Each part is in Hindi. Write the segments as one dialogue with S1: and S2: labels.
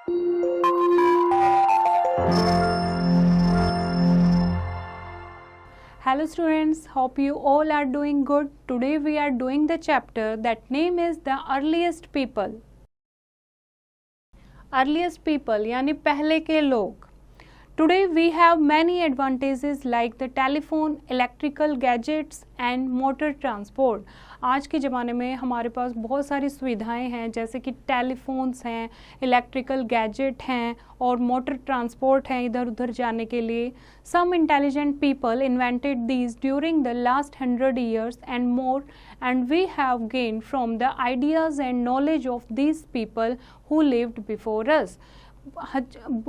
S1: Hello students, hope you all are doing good. Today we are doing the chapter that name is the earliest people. Earliest people यानी पहले के लोग. Today we have many advantages like the telephone, electrical gadgets and motor transport. आज के ज़माने में हमारे पास बहुत सारी सुविधाएं हैं जैसे कि टेलीफोन्स हैं, इलेक्ट्रिकल गैजेट हैं और मोटर ट्रांसपोर्ट हैं इधर उधर जाने के लिए. Some intelligent people invented these during the last 100 years and more, and we have gained from the ideas and knowledge of these people who lived before us.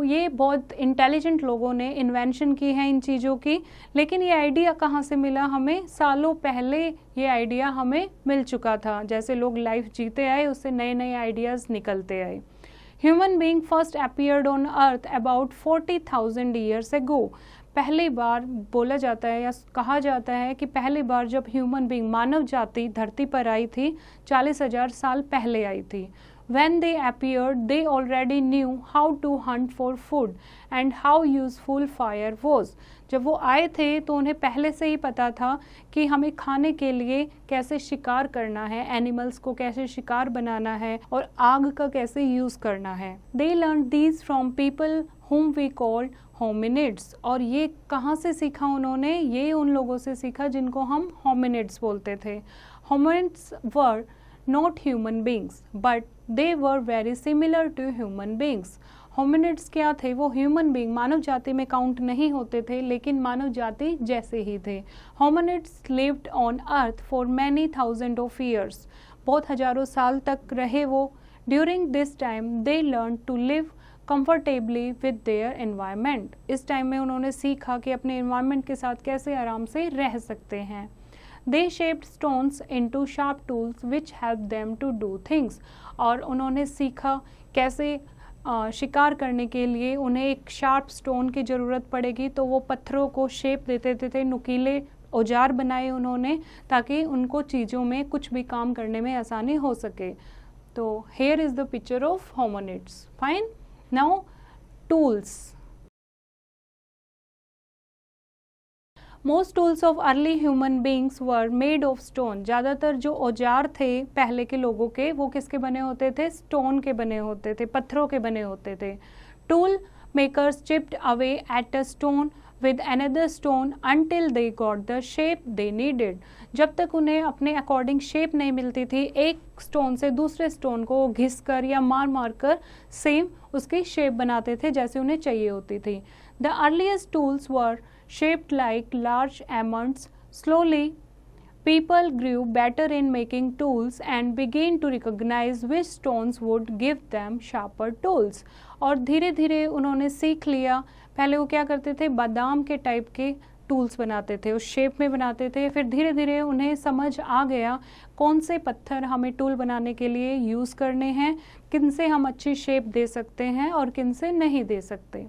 S1: ये बहुत इंटेलिजेंट लोगों ने इन्वेंशन की है इन चीज़ों की, लेकिन ये आइडिया कहाँ से मिला हमें? सालों पहले ये आइडिया हमें मिल चुका था. जैसे लोग लाइफ जीते आए उससे नए नए आइडियाज़ निकलते आए. Human being first appeared on earth about 40,000 years ago. पहली बार बोला जाता है या कहा जाता है कि पहली बार जब ह्यूमन बीइंग मानव जाति धरती पर आई थी 40,000 साल पहले आई थी. When they appeared, they already knew how to hunt for food and how useful fire was. जब वो आए थे तो उन्हें पहले से ही पता था कि हमें खाने के लिए कैसे शिकार करना है, एनिमल्स को कैसे शिकार बनाना है और आग का कैसे यूज़ करना है. They learned these from people whom we called hominids. और ये कहाँ से सीखा उन्होंने? ये उन लोगों से सीखा जिनको हम hominids बोलते थे. Hominids were not human beings, but they were very similar to human beings. Hominids क्या थे? वो ह्यूमन बीइंग मानव जाति में काउंट नहीं होते थे लेकिन मानव जाति जैसे ही थे. Hominids lived on earth for many thousands of years. बहुत हजारों साल तक रहे वो. During this time they learned to live comfortably with their environment. इस टाइम में उन्होंने सीखा कि अपने environment के साथ कैसे आराम से रह सकते हैं. They shaped stones into sharp tools which helped them to do things. और उन्होंने सीखा कैसे शिकार करने के लिए उन्हें एक शार्प स्टोन की ज़रूरत पड़ेगी तो वो पत्थरों को शेप देते थे. नुकीले औजार बनाए उन्होंने ताकि उनको चीज़ों में कुछ भी काम करने में आसानी हो सके. तो here is the picture of hominids. Fine. Now tools. Most tools of early human beings were made of stone. ज़्यादातर जो औजार थे पहले के लोगों के वो किसके बने होते थे? स्टोन के बने होते थे, पत्थरों के बने होते थे. Tool makers chipped away at a stone with another stone until they got the shape they needed. जब तक उन्हें अपने अकॉर्डिंग शेप नहीं मिलती थी एक स्टोन से दूसरे स्टोन को घिस कर या मार मार कर सेम उसकी शेप बनाते थे जैसे उन्हें चाहिए होती थी. The earliest tools were shaped like large almonds. Slowly, people grew better in making tools and began to recognize which stones would give them sharper tools. और धीरे धीरे उन्होंने सीख लिया. पहले वो क्या करते थे? बादाम के टाइप के टूल्स बनाते थे, उस शेप में बनाते थे. फिर धीरे धीरे उन्हें समझ आ गया कौन से पत्थर हमें टूल बनाने के लिए यूज़ करने हैं, किन से हम अच्छी शेप दे सकते हैं और किन से नहीं दे सकते.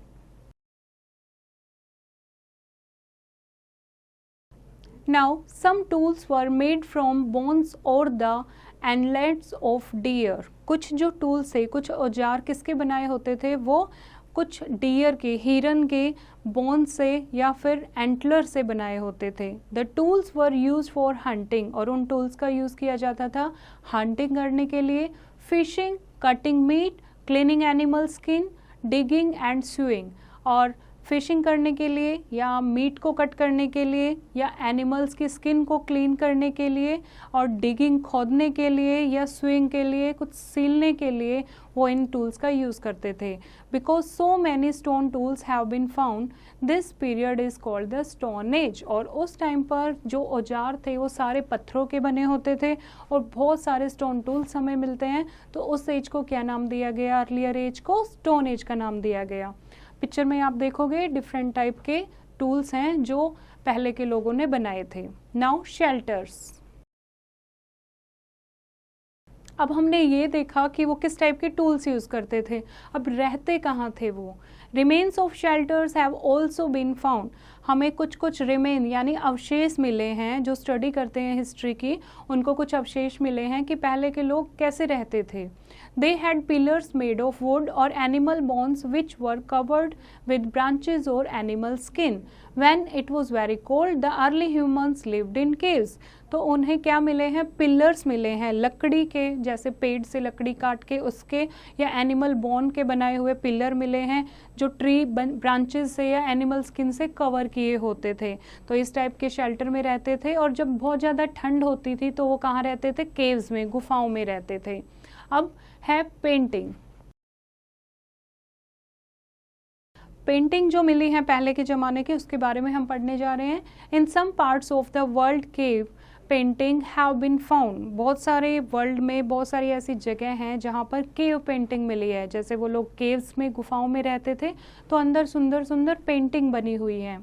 S1: Now, some tools were made from bones or the antlers of deer. कुछ जो टूल्स थे, कुछ औजार किसके बनाए होते थे? वो कुछ डियर के, हिरन के बोन से या फिर एंटलर से बनाए होते थे. The tools were used for hunting. और उन टूल्स का यूज़ किया जाता था हंटिंग करने के लिए, fishing, cutting meat, cleaning animal skin, digging and sewing. और फिशिंग करने के लिए या मीट को कट करने के लिए या एनिमल्स की स्किन को क्लीन करने के लिए और डिगिंग खोदने के लिए या स्विंग के लिए कुछ सीलने के लिए वो इन टूल्स का यूज़ करते थे. Because so many stone tools have been found this period is called the stone age. और उस टाइम पर जो औजार थे वो सारे पत्थरों के बने होते थे और बहुत सारे स्टोन टूल्स हमें मिलते हैं. तो उस एज को क्या नाम दिया गया? अर्लियर एज को स्टोन एज का नाम दिया गया. पिक्चर में आप देखोगे डिफरेंट टाइप के टूल्स हैं जो पहले के लोगों ने बनाए थे. Now shelters. अब हमने ये देखा कि वो किस टाइप के टूल्स यूज़ करते थे. अब रहते कहाँ थे वो? Remains of shelters have also been found. हमें कुछ कुछ रिमेन यानी अवशेष मिले हैं, जो स्टडी करते हैं हिस्ट्री की उनको कुछ अवशेष मिले हैं कि पहले के लोग कैसे रहते थे। They had pillars made of wood or animal bones which were covered with branches or animal skin. When it was very cold, the early humans lived in caves. तो उन्हें क्या मिले हैं, पिलर्स मिले हैं लकड़ी के, जैसे पेड़ से लकड़ी काट के उसके, या एनिमल बोन के बनाए हुए पिलर मिले हैं जो ट्री ब्रांचेस से या एनिमल स्किन से कवर किए होते थे। तो इस टाइप के शेल्टर में रहते थे, और जब बहुत ज़्यादा ठंड होती थी तो वो कहाँ रहते थे, केव्स में, गुफाओं में रहते थे। अब है पेंटिंग। पेंटिंग जो मिली है पहले के ज़माने की, उसके बारे में हम पढ़ने जा रहे हैं। In some parts of the world cave painting have been found. बहुत सारे वर्ल्ड में बहुत सारी ऐसी जगह हैं जहाँ पर केव पेंटिंग मिली है। जैसे वो लोग केव्स में, गुफाओं में रहते थे तो अंदर सुंदर सुंदर पेंटिंग बनी हुई है।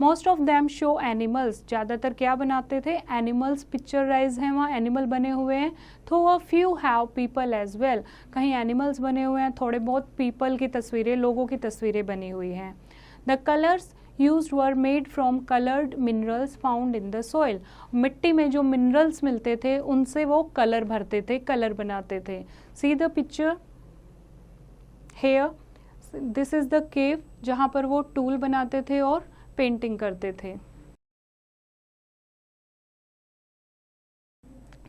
S1: Most of them show animals. ज़्यादातर क्या बनाते थे, एनिमल्स पिक्चराइज हैं, वहाँ एनिमल बने हुए हैं। तो a few have people as well. कहीं एनिमल्स बने हुए हैं, थोड़े बहुत पीपल की तस्वीरें, लोगों की तस्वीरें बनी हुई हैं। The colours used were made from colored minerals found in the soil। मिट्टी में जो मिनरल्स मिलते थे उनसे वो कलर भरते थे, कलर बनाते थे। सी the picture here, this is the cave जहाँ पर वो टूल बनाते थे और पेंटिंग करते थे।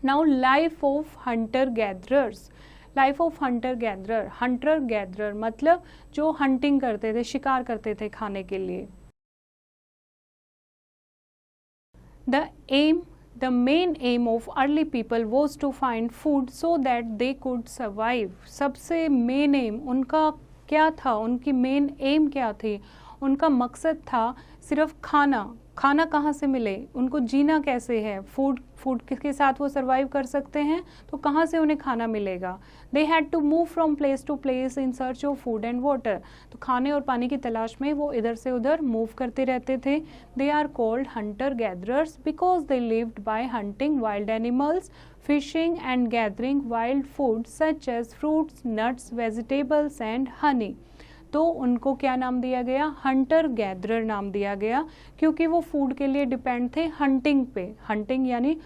S1: Now life of Hunter gatherers. Life of Hunter gatherer, Hunter gatherer मतलब जो हंटिंग करते थे, शिकार करते थे खाने के लिए। The main aim of early people was to find food so that they could survive। सबसे मेन एम उनका क्या था, उनकी मेन एम क्या थी, उनका मकसद था सिर्फ खाना। खाना कहाँ से मिले, उनको जीना कैसे है, फूड के साथ वो सरवाइव कर सकते हैं, तो कहाँ से उन्हें खाना मिलेगा। They had to move from place to place in search of food and water. तो खाने और पानी की तलाश में वो इधर से उधर मूव करते रहते थे। They are called hunter gatherers because they lived by hunting wild animals, fishing and gathering wild food such as fruits, nuts, vegetables and honey. तो उनको क्या नाम दिया गया, हंटर गैदरर नाम दिया गया, क्योंकि वो फूड के लिए डिपेंड थे हंटिंग पे। हंटिंग यानी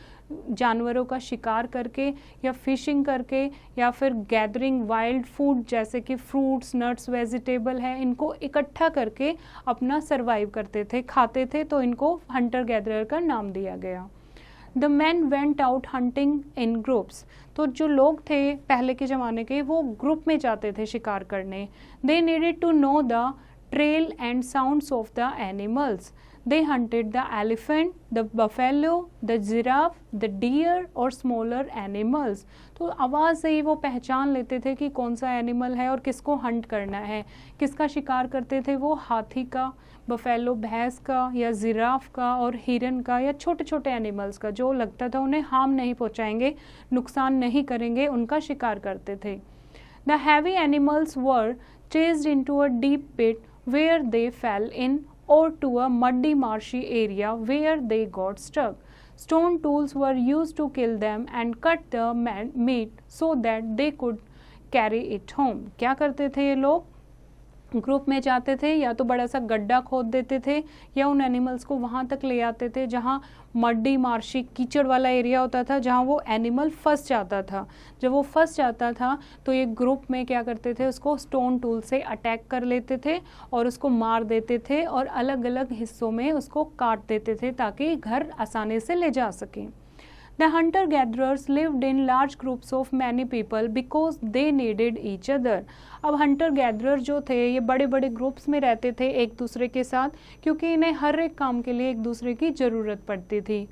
S1: जानवरों का शिकार करके या फिशिंग करके, या फिर गैदरिंग वाइल्ड फूड जैसे कि फ्रूट्स, नट्स, वेजिटेबल है, इनको इकट्ठा करके अपना सरवाइव करते थे, खाते थे। तो इनको हंटर गैदरर का नाम दिया गया। The man went out hunting in groups. तो जो लोग थे पहले के ज़माने के, वो ग्रुप में जाते थे शिकार करने। They needed to know the trail and sounds of the animals. They hunted the elephant, the buffalo, the giraffe, the deer और स्मॉलर एनिमल्स। तो आवाज़ से ही वो पहचान लेते थे कि कौन सा एनिमल है और किसको हंट करना है। किसका शिकार करते थे वो, हाथी का, बफेलो भैंस का, या जिराफ का और हिरन का, या छोटे छोटे एनिमल्स का जो लगता था उन्हें हार्म नहीं पहुंचाएंगे, नुकसान नहीं करेंगे, उनका शिकार करते थे। The heavy animals were chased into a deep pit where they fell in or to a muddy marshy area where they got stuck. Stone tools were used to kill them and cut the meat so that they could carry it home। क्या करते थे ये लोग, ग्रुप में जाते थे, या तो बड़ा सा गड्ढा खोद देते थे या उन एनिमल्स को वहाँ तक ले आते थे जहाँ मड्डी, मार्शी, कीचड़ वाला एरिया होता था, जहाँ वो एनिमल फंस जाता था। जब वो फंस जाता था तो ये ग्रुप में क्या करते थे, उसको स्टोन टूल से अटैक कर लेते थे और उसको मार देते थे और अलग अलग हिस्सों में उसको काट देते थे ताकि घर आसानी से ले जा सकें। The hunter-gatherers lived in large groups of many people because they needed each other। अब hunter gatherer जो थे ये बड़े बड़े ग्रुप्स में रहते थे एक दूसरे के साथ, क्योंकि इन्हें हर एक काम के लिए एक दूसरे की ज़रूरत पड़ती थी।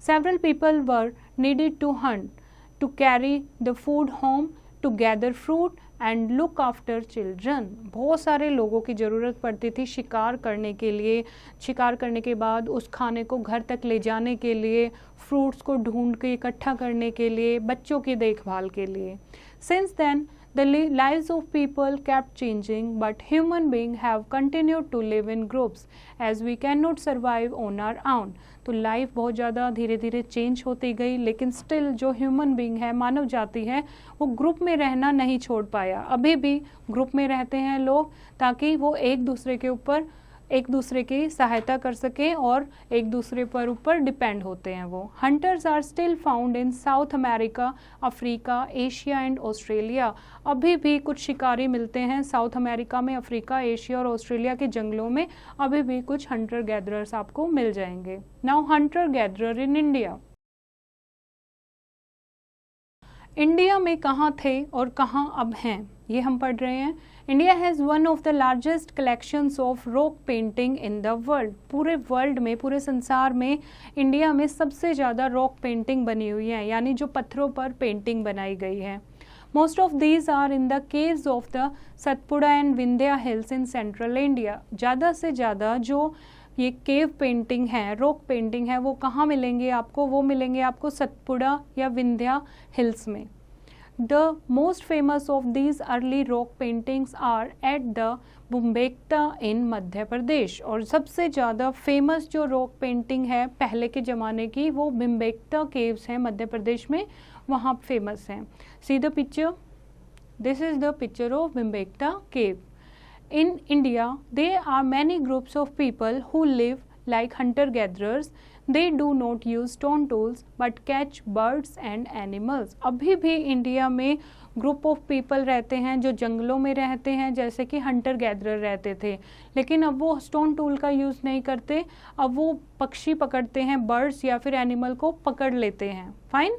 S1: Several people were needed to hunt, to carry the food home, to gather fruit and look after children. बहुत सारे लोगों की ज़रूरत पड़ती थी शिकार करने के लिए, शिकार करने के बाद उस खाने को घर तक ले जाने के लिए, फ्रूट्स को ढूंढ के इकट्ठा करने के लिए, बच्चों की देखभाल के लिए। Since then the lives of people kept changing, but human beings have continued to live in groups as we cannot survive on our own। तो लाइफ बहुत ज़्यादा धीरे धीरे चेंज होती गई, लेकिन स्टिल जो ह्यूमन बीइंग है, मानव जाति है, वो ग्रुप में रहना नहीं छोड़ पाया। अभी भी ग्रुप में रहते हैं लोग ताकि वो एक दूसरे के ऊपर एक दूसरे की सहायता कर सकें और एक दूसरे पर ऊपर डिपेंड होते हैं वो। Hunters are still found in South America, Africa, Asia and Australia. अभी भी कुछ शिकारी मिलते हैं साउथ अमेरिका में, अफ्रीका, एशिया और ऑस्ट्रेलिया के जंगलों में। अभी भी कुछ हंटर गैदरर्स आपको मिल जाएंगे। Now Hunter gatherer in India. India में कहाँ थे और कहाँ अब हैं, ये हम पढ़ रहे हैं। India has one of the largest collections of rock painting in the world. पूरे वर्ल्ड में, पूरे संसार में इंडिया में सबसे ज़्यादा रॉक पेंटिंग बनी हुई है, यानी जो पत्थरों पर पेंटिंग बनाई गई है। Most of these are in the caves of the Satpura and Vindhya hills in central India. ज़्यादा से ज़्यादा जो ये केव पेंटिंग है, रॉक पेंटिंग है, वो कहाँ मिलेंगे आपको? वो मिलेंगे आपको सतपुड़ा या विंध्या हिल्स में। The most famous of these early rock paintings are at the भूमबेटका in Madhya Pradesh. और सबसे ज़्यादा फेमस जो रॉक पेंटिंग है पहले के ज़माने की, वो भूमबेटका केव्स हैं मध्य प्रदेश में, वहाँ फेमस हैं। See the picture, this is the picture of Bhimbetka cave. In India, there are many groups of people who live like hunter-gatherers. They do not use stone tools but catch birds and animals. अभी भी इंडिया में ग्रुप ऑफ पीपल रहते हैं जो जंगलों में रहते हैं, जैसे कि हंटर गैदरर रहते थे, लेकिन अब वो स्टोन टूल का यूज़ नहीं करते। अब वो पक्षी पकड़ते हैं, बर्ड्स या फिर एनिमल को पकड़ लेते हैं। Fine.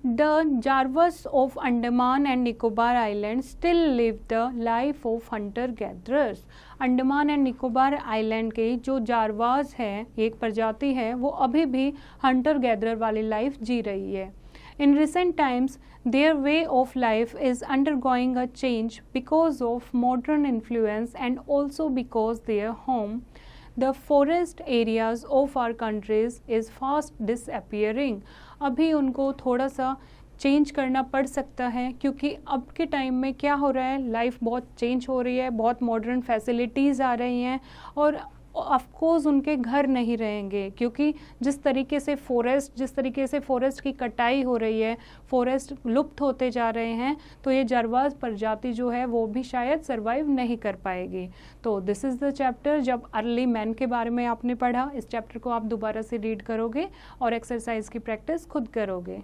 S1: The Jarvas of Andaman and Nicobar Islands still live the life of hunter-gatherers. Andaman and Nicobar island के जो जारवाज हैं, एक प्रजाति है, वो अभी भी हंटर गैदरर वाली लाइफ जी रही है। In recent times, their way of life is undergoing a change because of modern influence and also because their home, the forest areas of our countries, is fast disappearing. अभी उनको थोड़ा सा चेंज करना पड़ सकता है, क्योंकि अब के टाइम में क्या हो रहा है, लाइफ बहुत चेंज हो रही है, बहुत मॉडर्न फैसिलिटीज़ आ रही हैं और ऑफकोर्स उनके घर नहीं रहेंगे, क्योंकि जिस तरीके से फॉरेस्ट की कटाई हो रही है, फॉरेस्ट लुप्त होते जा रहे हैं, तो ये जारवाज प्रजाति जो है वो भी शायद सरवाइव नहीं कर पाएगी। तो दिस इज़ द चैप्टर। जब अर्ली मैन के बारे में आपने पढ़ा, इस चैप्टर को आप दोबारा से रीड करोगे और एक्सरसाइज की प्रैक्टिस खुद करोगे।